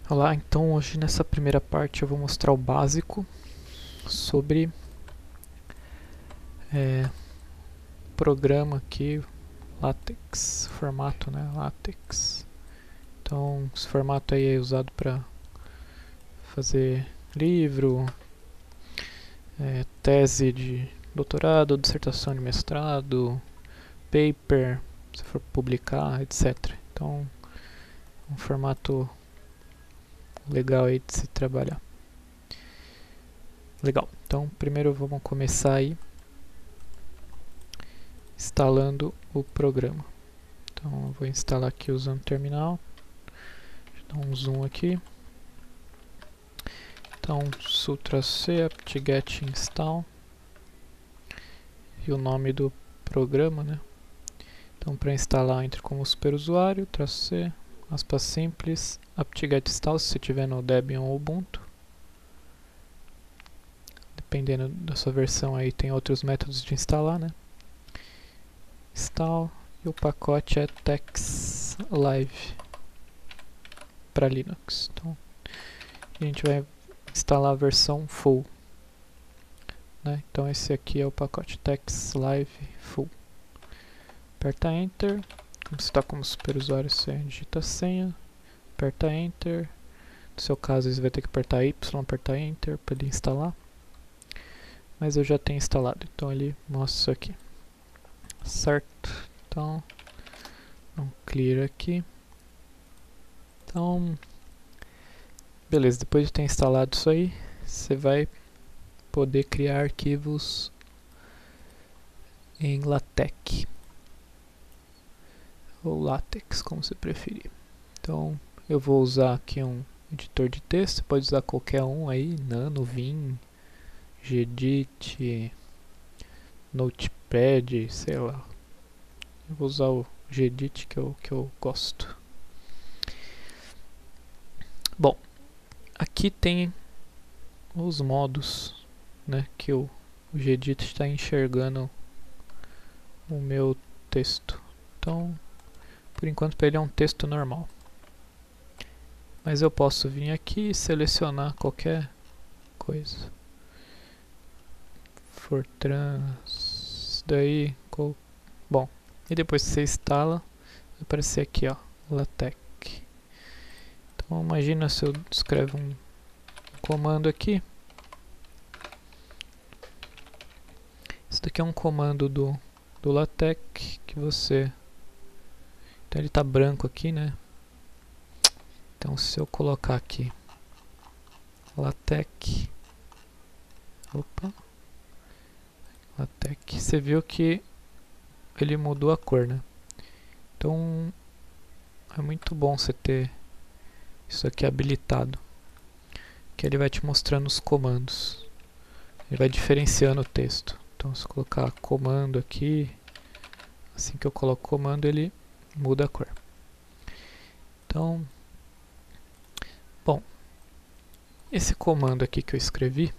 Olá, então hoje nessa primeira parte eu vou mostrar o básico sobre programa aqui, LaTeX, formato, né, LaTeX. Então esse formato aí é usado para fazer livro, tese de doutorado, dissertação de mestrado, paper, se for publicar, etc. Então um formato legal aí de se trabalhar. Legal, então primeiro vamos começar aí instalando o programa. Então eu vou instalar aqui usando o terminal. Deixa eu dar um zoom aqui. Então Ctrl+C apt-get install e o nome do programa, né? Então para instalar entre como superusuário, -C, aspas simples, apt-get install se você tiver no Debian ou Ubuntu. Dependendo da sua versão aí tem outros métodos de instalar, né? Install e o pacote é TexLive para Linux. Então a gente vai instalar a versão full, né? Então esse aqui é o pacote TexLive full. Aperta Enter. Como você está como superusuário, você digita a senha, aperta Enter. No seu caso, você vai ter que apertar Y, apertar Enter para ele instalar. Mas eu já tenho instalado, então ele mostra isso aqui. Certo? Então, vamos clear aqui. Então, beleza, depois de ter instalado isso aí, você vai poder criar arquivos em LaTeX ou LaTeX, como você preferir. Então eu vou usar aqui um editor de texto, você pode usar qualquer um aí, Nano, Vim, Gedit, Notepad, sei lá. Eu vou usar o Gedit que eu gosto. Bom, aqui tem os modos, né, que o Gedit está enxergando o meu texto. Então, por enquanto para ele é um texto normal. Mas eu posso vir aqui e selecionar qualquer coisa. Fortran, daí, bom, e depois que você instala, vai aparecer aqui, ó, LaTeX. Então imagina se eu escrevo um comando aqui. Isso daqui é um comando do LaTeX que você... Então ele está branco aqui, né? Então se eu colocar aqui LaTeX, LaTeX, você viu que ele mudou a cor, né? Então é muito bom você ter isso aqui habilitado, que ele vai te mostrando os comandos. Ele vai diferenciando o texto. Então se eu colocar comando aqui, assim que eu coloco comando ele muda a cor. Então, bom, esse comando aqui que eu escrevi,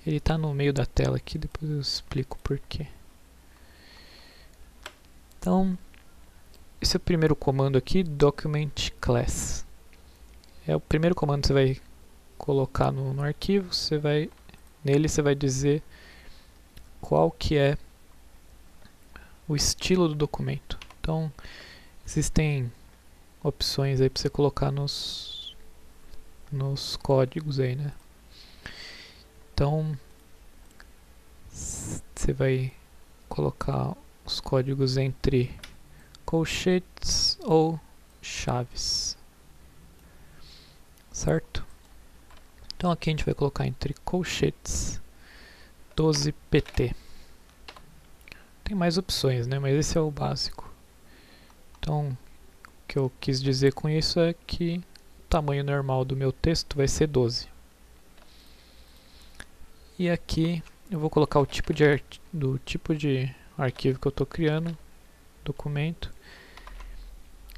ele está no meio da tela aqui, depois eu explico por quê. Então, esse é o primeiro comando aqui, document class. É o primeiro comando que você vai colocar no arquivo, nele você vai dizer qual que é o estilo do documento. Então, existem opções aí para você colocar nos códigos aí, né? Então, você vai colocar os códigos entre colchetes ou chaves, certo? Então aqui a gente vai colocar entre colchetes 12pt. Tem mais opções, né? Mas esse é o básico. Então, o que eu quis dizer com isso é que o tamanho normal do meu texto vai ser 12. E aqui eu vou colocar o tipo de arquivo que eu estou criando, documento.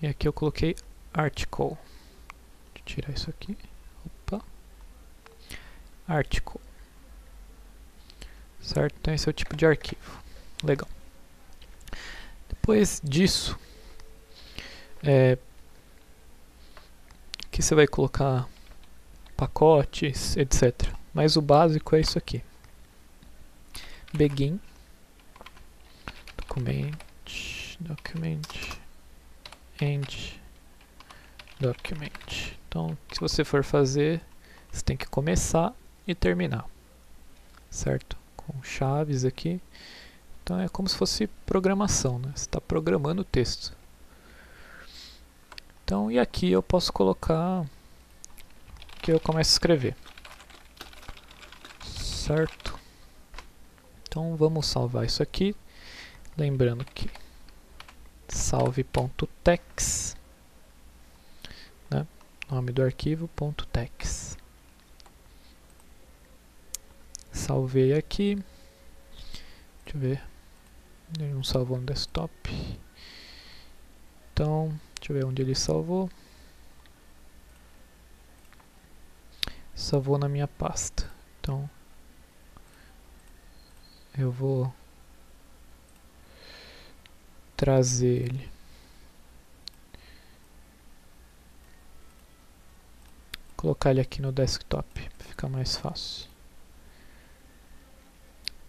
E aqui eu coloquei article. Deixa eu tirar isso aqui. Opa. Article. Certo? Então esse é o tipo de arquivo. Legal. Depois disso, o Aqui você vai colocar pacotes, etc. Mas o básico é isso aqui. Begin, document, end, document. Então, se você for fazer, você tem que começar e terminar, certo? Com chaves aqui. Então é como se fosse programação, né? Você está programando o texto. Então, e aqui eu posso colocar que eu começo a escrever, certo? Então vamos salvar isso aqui, lembrando que salve.tex, né? Nome do arquivo .tex. Salvei aqui, deixa eu ver, ele não salvou no desktop, então deixa eu ver onde ele salvou. Salvou na minha pasta, então eu vou trazer ele. Colocar ele aqui no desktop, para ficar mais fácil.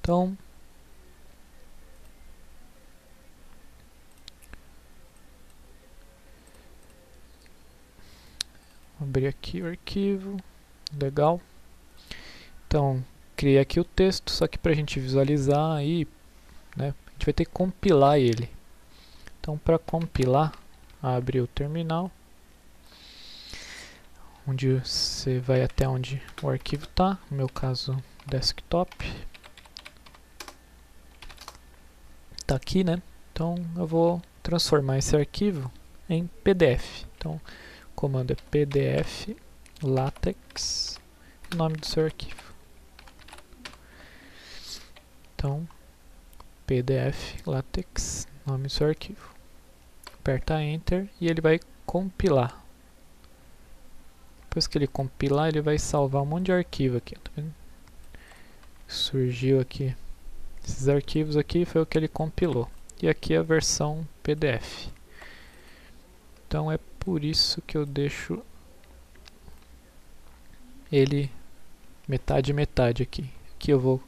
Então, abrir aqui o arquivo, legal. Então, criei aqui o texto, só que para a gente visualizar aí, né, a gente vai ter que compilar ele. Então, para compilar, abre o terminal, onde você vai até onde o arquivo está, no meu caso, desktop. Está aqui, né? Então, eu vou transformar esse arquivo em PDF. Então, o comando é pdf latex, o nome do seu arquivo. Então, pdf latex, nome do seu arquivo. Aperta Enter e ele vai compilar. Depois que ele compilar, ele vai salvar um monte de arquivo aqui. Tá vendo? Surgiu aqui. Esses arquivos aqui foi o que ele compilou. E aqui é a versão PDF. Então é por isso que eu deixo ele metade metade aqui. Aqui eu vou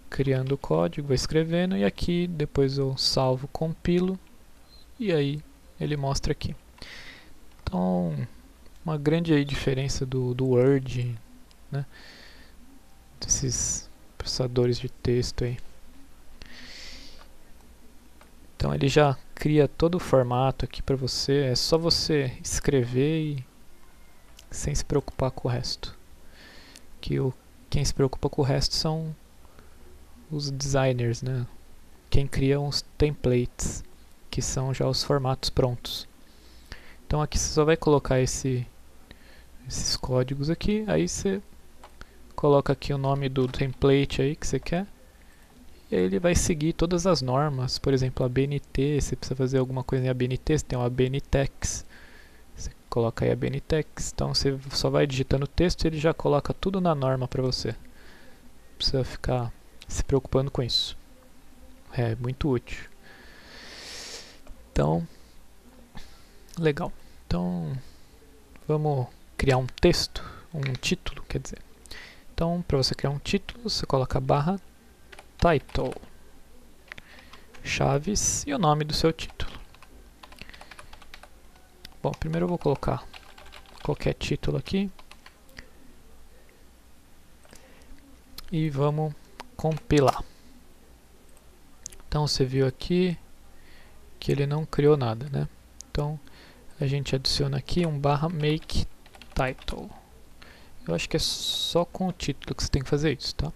criando o código, vou escrevendo e aqui depois eu salvo, compilo e aí ele mostra aqui. Então, uma grande aí diferença do Word, né? Desses processadores de texto aí. Então ele já cria todo o formato aqui para você, é só você escrever e sem se preocupar com o resto. Quem se preocupa com o resto são os designers, né? Quem cria os templates, que são já os formatos prontos. Então aqui você só vai colocar esses códigos aqui, aí você coloca aqui o nome do template aí que você quer, e aí ele vai seguir todas as normas, por exemplo a BNT, se você precisa fazer alguma coisa em ABNT, você tem uma ABNTex, você coloca aí a ABNTex, então você só vai digitando o texto e ele já coloca tudo na norma para você. Não precisa ficar se preocupando com isso. É muito útil. Então, legal. Então, vamos criar um texto, um título, quer dizer. Então, para você criar um título, você coloca barra title, chaves e o nome do seu título. Bom, primeiro eu vou colocar qualquer título aqui. E vamos compilar. Então você viu aqui que ele não criou nada, né? Então a gente adiciona aqui um barra make title. Eu acho que é só com o título que você tem que fazer isso, tá?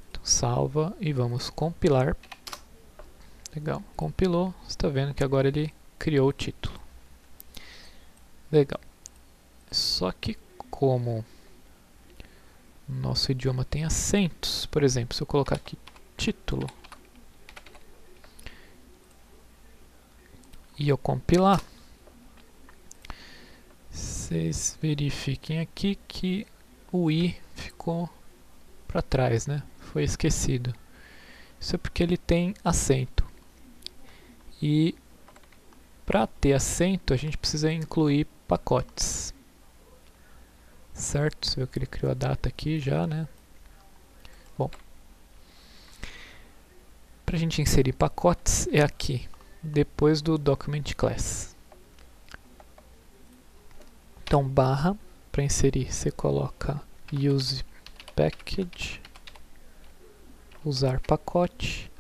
Então salva e vamos compilar. Legal, compilou. Você está vendo que agora ele criou o título. Legal. Só que como nosso idioma tem acentos, por exemplo, se eu colocar aqui título e eu compilar, vocês verifiquem aqui que o i ficou para trás, né? Foi para ter acento, a gente precisa incluir pacotes. Certo? Você viu que ele criou a data aqui já, né? Bom, para a gente inserir pacotes é aqui, depois do document class. Então, barra, para inserir, você coloca use package, usar pacote,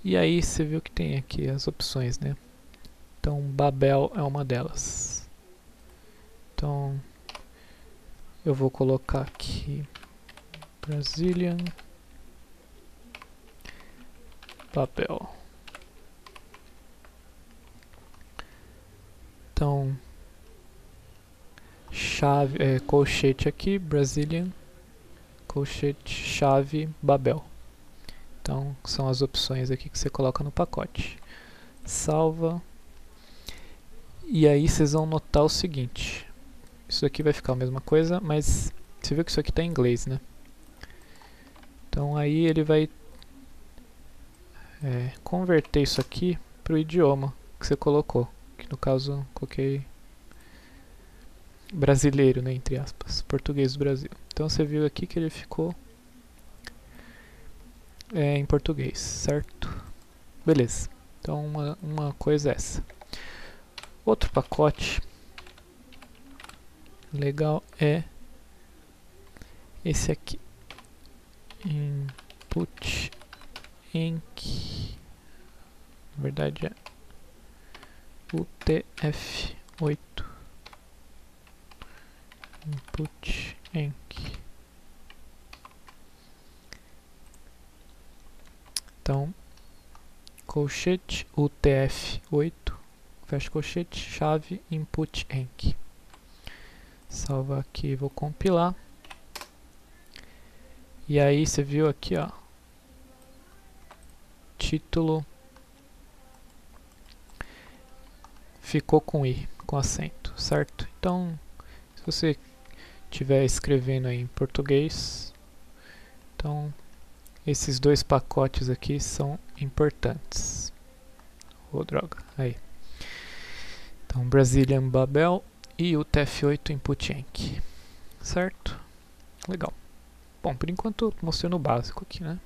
e aí você viu que tem aqui as opções, né? Então, Babel é uma delas. Então, eu vou colocar aqui Brazilian Babel. Então, chave, colchete aqui, Brazilian, colchete, chave, Babel. Então, são as opções aqui que você coloca no pacote. Salva. E aí vocês vão notar o seguinte. Isso aqui vai ficar a mesma coisa, mas você viu que isso aqui está em inglês, né? Então aí ele vai converter isso aqui para o idioma que você colocou. Que no caso eu coloquei brasileiro, né, entre aspas, português do Brasil. Então você viu aqui que ele ficou em português, certo? Beleza. Então uma coisa é essa. Outro pacote legal é esse aqui. Input enc. Na verdade é UTF-8. Input enc. Então, colchete UTF-8, fecha colchete, chave, input enc. Salva aqui, vou compilar. E aí você viu aqui, ó, título ficou com i, com acento, certo? Então, se você estiver escrevendo aí em português, então esses dois pacotes aqui são importantes. Oh, droga, aí. Então, Brazilian Babel e UTF-8 Input Enc. Certo? Legal. Bom, por enquanto mostrei no básico aqui, né?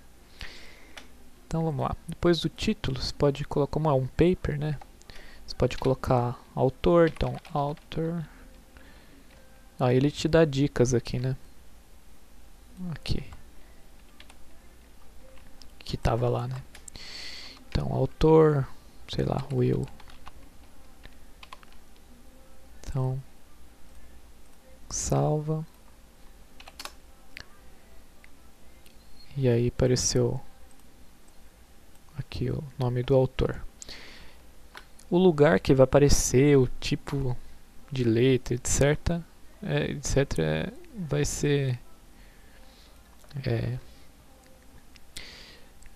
Então vamos lá. Depois do título, você pode colocar, como é um paper, né? Você pode colocar autor, então author. Ah, ele te dá dicas aqui, né? Aqui. Que tava lá, né? Então, autor, sei lá, Will. Então, salva. E aí apareceu aqui o nome do autor. O lugar que vai aparecer, o tipo de letra, etc. Vai ser...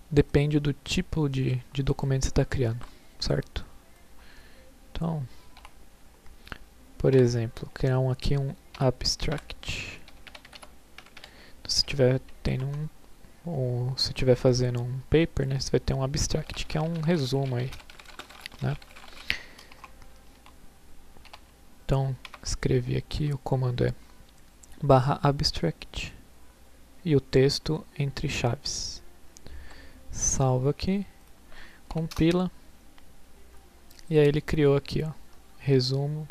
depende do tipo de documento que você está criando, certo? Então, por exemplo, criar aqui um abstract. Se estiver tendo ou se estiver fazendo um paper, né, você vai ter um abstract que é um resumo aí, né? Então, escrevi aqui, o comando é /abstract e o texto entre chaves. Salva aqui, compila, e aí ele criou aqui, ó, resumo,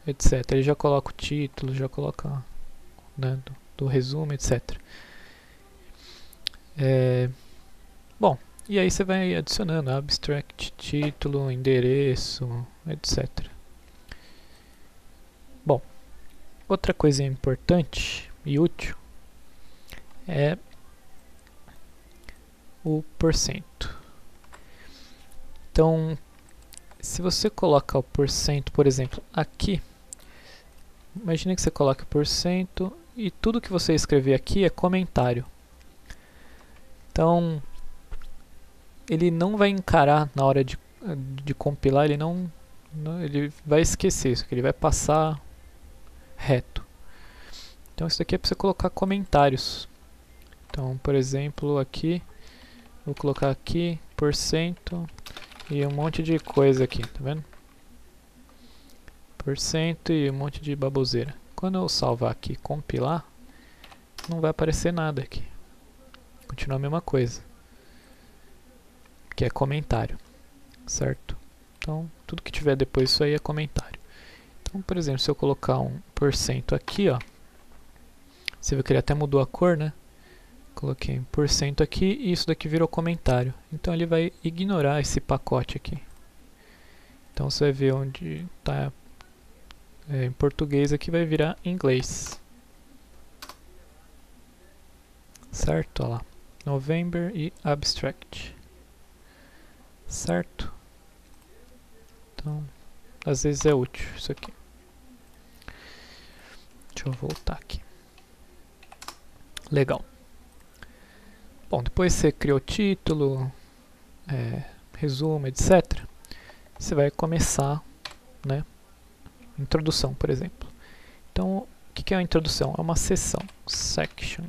etc. Ele já coloca o título, já coloca, né, do resumo, etc. Bom, e aí você vai adicionando abstract, título, endereço, etc. Bom, outra coisa importante e útil é o porcento. Então, se você coloca o porcento, por exemplo, aqui, imagine que você coloca o porcento e tudo que você escrever aqui é comentário. Então, ele não vai encarar na hora de compilar, ele vai esquecer isso aqui, ele vai passar reto. Então, isso daqui é para você colocar comentários. Então, por exemplo, aqui, vou colocar aqui, porcento, e um monte de coisa aqui, tá vendo? %, e um monte de baboseira. Quando eu salvar aqui e compilar, não vai aparecer nada aqui. Continua a mesma coisa. Que é comentário, certo? Então, tudo que tiver depois disso aí é comentário. Então, por exemplo, se eu colocar um % aqui, ó, você vê que ele até mudou a cor, né? Coloquei 1% aqui e isso daqui virou comentário. Então ele vai ignorar esse pacote aqui. Então você vai ver onde está em português aqui, vai virar inglês. Certo? Olha lá. November e abstract. Certo? Então, às vezes é útil isso aqui. Deixa eu voltar aqui. Legal. Bom, depois você criou o título, resumo, etc. Você vai começar, né? Introdução, por exemplo. Então, o que é a introdução? É uma seção, section.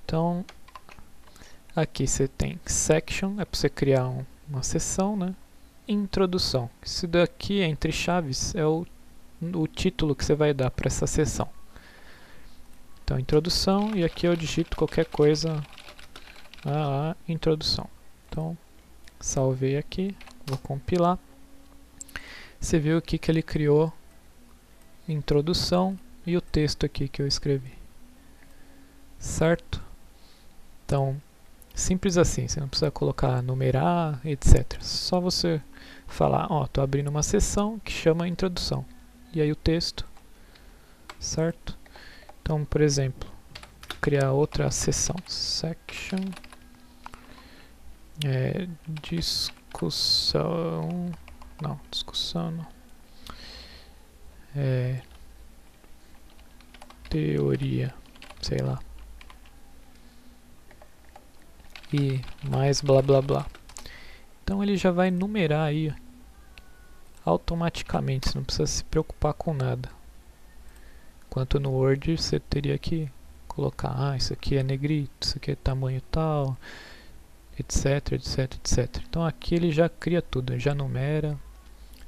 Então, aqui você tem section, é para você criar uma seção, né? Introdução. Isso daqui, entre chaves, é o título que você vai dar para essa seção. Então, introdução, e aqui eu digito qualquer coisa, introdução. Então, salvei aqui, vou compilar. Você viu aqui que ele criou introdução e o texto aqui que eu escrevi. Certo? Então, simples assim, você não precisa colocar numerar, etc. Só você falar, ó, estou abrindo uma seção que chama introdução. E aí o texto, certo? Então, por exemplo, criar outra seção, section, discussão não, teoria, sei lá, e mais blá blá blá. Então ele já vai numerar aí automaticamente, você não precisa se preocupar com nada. Enquanto no Word você teria que colocar, isso aqui é negrito, isso aqui é tamanho tal, etc, etc, etc. Então aqui ele já cria tudo, já numera,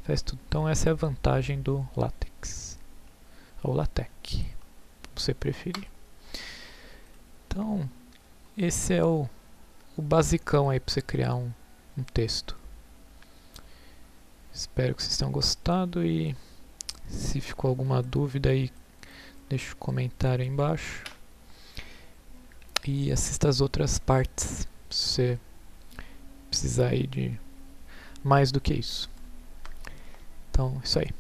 faz tudo. Então essa é a vantagem do LaTeX, ou LaTeX, se você preferir. Então esse é o basicão aí para você criar um texto. Espero que vocês tenham gostado e se ficou alguma dúvida aí, deixa um comentário aí embaixo. E assista as outras partes, se você precisar aí de mais do que isso. Então, isso aí.